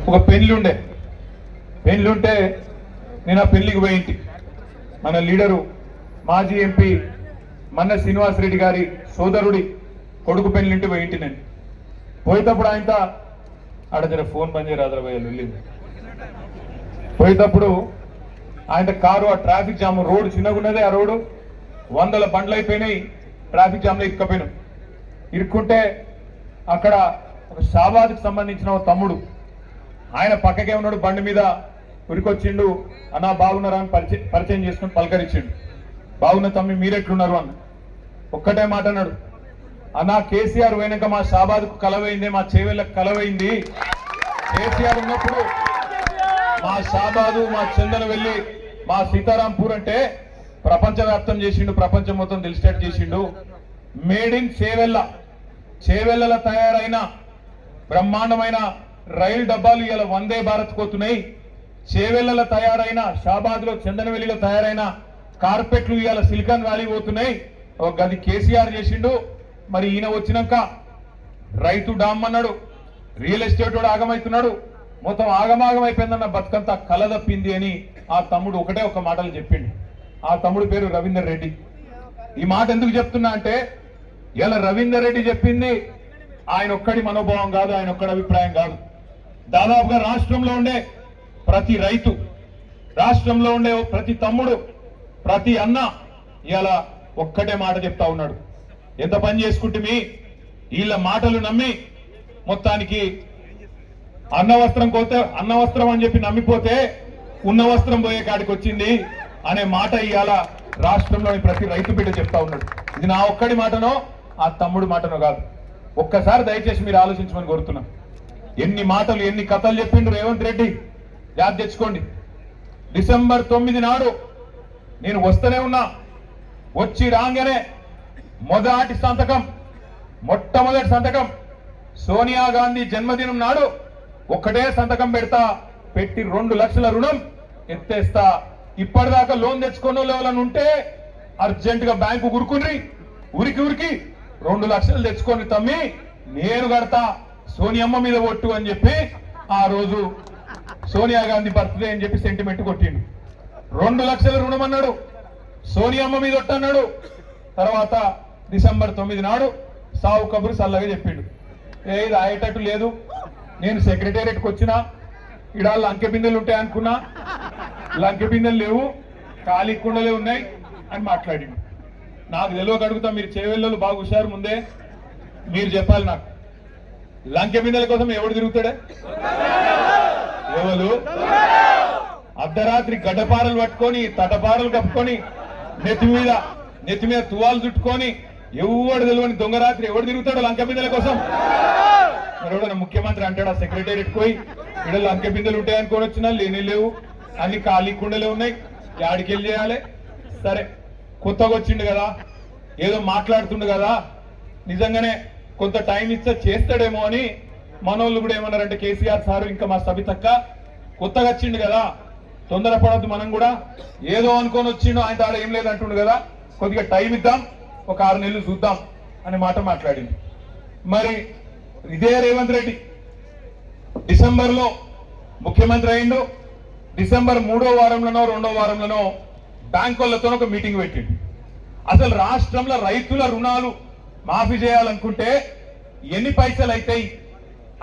ఒక పెళ్ళుంటే నేను ఆ పెళ్లికి పోయింటి. మన లీడరు మాజీ ఎంపీ మన్న శ్రీనివాస్ రెడ్డి గారి సోదరుడి కొడుకు పెళ్లింటి పోయింటి. నేను పోయేటప్పుడు ఆయన ఆడ జర ఫోన్ బంద్ చేయరాదరా వెళ్ళింది. పోయేటప్పుడు ఆయన కారు ఆ ట్రాఫిక్ జామ్, రోడ్డు చిన్నగా ఉన్నదే, ఆ రోడ్డు 100 బండ్లు అయిపోయినాయి, ట్రాఫిక్ జామ్లో ఇరుక్కపోయినాం. ఇరుక్కుంటే అక్కడ ఒక షాబాద్కి సంబంధించిన ఒక తమ్ముడు ఆయన పక్కకే ఉన్నాడు, బండి మీద ఉరికొచ్చిండు. అన్నా బాగున్నారా అని పరిచయం చేసుకుని పలకరించిండు. బాగున్న తమ్మి మీరెట్లున్నారు అన్న. ఒక్కటే మాట అన్నాడు, అన్నా కేసీఆర్ పోయినాక మా షాబాద్కు కలవైంది, మా చేవెళ్ళకు కలవైంది. కేసీఆర్ ఉన్నప్పుడు మా షాబాదు, మా చందనవెల్లి, మా సీతారాంపూర్ అంటే ప్రపంచవ్యాప్తం చేసిండు, ప్రపంచం మొత్తం తెలిసేటట్టు చేసిండు. మేడ్ ఇన్ చేవెళ్ళల తయారైన బ్రహ్మాండమైన రైలు డబ్బాలు ఇలా వందే భారత్ పోతున్నాయి. చేవెళ్ళల తయారైన, షాబాద్ లో చందనవెల్లిలో తయారైన కార్పెట్లు ఇవాళ సిలికాన్ వ్యాలీ పోతున్నాయి. ఒక గది కేసీఆర్ చేసిండు. మరి ఈయన వచ్చినాక రైతు డామ్ అన్నాడు, రియల్ ఎస్టేట్ వాడు ఆగమవుతున్నాడు, మొత్తం ఆగమాగం అయిపోయిందన్న బతుకంతా కలదప్పింది అని ఆ తమ్ముడు ఒకటే ఒక మాటలు చెప్పిండు. ఆ తమ్ముడు పేరు రవీందర్ రెడ్డి. ఈ మాట ఎందుకు చెప్తున్నా అంటే, ఇలా రవీందర్ రెడ్డి చెప్పింది ఆయన ఒక్కడి మనోభావం కాదు, ఆయన ఒక్కడి అభిప్రాయం కాదు. దాదాపుగా రాష్ట్రంలో ఉండే ప్రతి రైతు, రాష్ట్రంలో ఉండే ప్రతి తమ్ముడు, ప్రతి అన్న ఇలా ఒక్కటే మాట చెప్తా ఉన్నాడు, ఎంత పని చేసుకుంటే వీళ్ళ మాటలు నమ్మి మొత్తానికి అన్న వస్త్రం అని చెప్పి నమ్మిపోతే ఉన్న వస్త్రం పోయే కాడికి వచ్చింది అనే మాట ఇవాళ రాష్ట్రంలోని ప్రతి రైతు బిడ్డ చెప్తా ఉన్నాడు. ఇది నా ఒక్కడి మాటనో ఆ తమ్ముడు మాటనో కాదు. ఒక్కసారి దయచేసి మీరు ఆలోచించమని కోరుతున్నా. ఎన్ని మాటలు, ఎన్ని కథలు చెప్పిండు రేవంత్ రెడ్డి, యాద్ తెచ్చుకోండి. డిసెంబర్ 9 నాడు నేను వస్తూనే ఉన్నా, వచ్చి రాగానే మొట్టమొదటి సంతకం సోనియా గాంధీ జన్మదినం నాడు ఒక్కటే సంతకం పెట్టి 2 లక్షల రుణం ఎత్తేస్తా. ఇప్పటిదాకా లోన్ తెచ్చుకున్న వాళ్ళని ఉంటే అర్జెంట్ గా బ్యాంకు ఉరికి 2 లక్షలు తెచ్చుకొని తమ్మి నేను కడతా, సోనియమ్మ మీద ఒట్టు అని చెప్పి ఆ రోజు సోనియా గాంధీ బర్త్డే అని చెప్పి సెంటిమెంట్ కొట్టిండు. 2 లక్షల రుణం అన్నాడు, సోనియమ్మ మీద ఒట్టు అన్నాడు. తర్వాత డిసెంబర్ 9 నాడు సావు కబురు సల్లగా చెప్పిండు. ఇది అయ్యేటట్టు లేదు, నేను సెక్రటేరియట్కి వచ్చినా ఇడా లంకె బిందెలు ఉంటాయి అనుకున్నా, లంకె బిందెలు లేవు, ఖాళీ కుండలే ఉన్నాయి అని మాట్లాడిండు. నాకు తెలియక అడుగుతా, మీరు చేవెళ్ళలు బాగా హుషారు, ముందే మీరు చెప్పాలి నాకు, లంకె బిందెల కోసం ఎవడు తిరుగుతాడే? ఎవరు అర్ధరాత్రి గడ్డపారలు పట్టుకొని, తటపారలు కప్పుకొని, నెత్తి మీద తువాలు చుట్టుకొని, ఎవడు తెలియని దొంగరాత్రి ఎవడు తిరుగుతాడు లంకె బిందెల కోసం? ఎవడన్నా ముఖ్యమంత్రి అంటాడు ఆ సెక్రటేరియట్ పోయి ఇక్కడ లంకె బిందెలు ఉంటాయి అనుకొని వచ్చినా లేవు, అన్ని ఖాళీ కుండలే ఉన్నాయి, యాడికి వెళ్ళి చేయాలి? సరే, కొత్తగా వచ్చిండు కదా, ఏదో మాట్లాడుతుండు కదా, నిజంగానే కొంత టైం ఇస్తే చేస్తాడేమో అని మనోళ్ళు కూడా ఏమన్నారంటే, కేసీఆర్ సారు ఇంకా మా సబితక్క కొత్తగా వచ్చిండు కదా, తొందరపడద్దు, మనం కూడా ఏదో అనుకొని వచ్చిండు, ఆయన తాడ ఏం లేదంటుండు కదా, కొద్దిగా టైం ఇద్దాం, ఒక 6 నెలలు చూద్దాం అనే మాట మాట్లాడింది. మరి ఇదే రేవంత్ రెడ్డి డిసెంబర్లో ముఖ్యమంత్రి అయిండు. డిసెంబర్ 3వ వారంలోనో 2వ వారంలోనో బ్యాంకులతో ఒక మీటింగ్ పెట్టిండు. అసలు రాష్ట్రంలో రైతుల రుణాలు మాఫీ చేయాలనుకుంటే ఎన్ని పైసలు అవుతాయి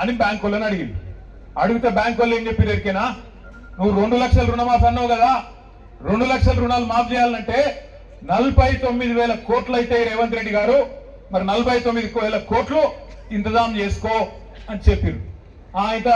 అని బ్యాంకులను అడిగింది. అడిగితే బ్యాంకు వాళ్ళు ఏం చెప్పారు ఎరికేనా, నువ్వు 2 లక్షల రుణమాఫీ అన్నావు కదా, 2 లక్షల రుణాలు మాఫీ చేయాలంటే 49,000 కోట్లు అవుతాయి రేవంత్ రెడ్డి గారు, మరి 49,000 కోట్లు ఇంతజాం చేసుకో అని చెప్పారు. ఆయన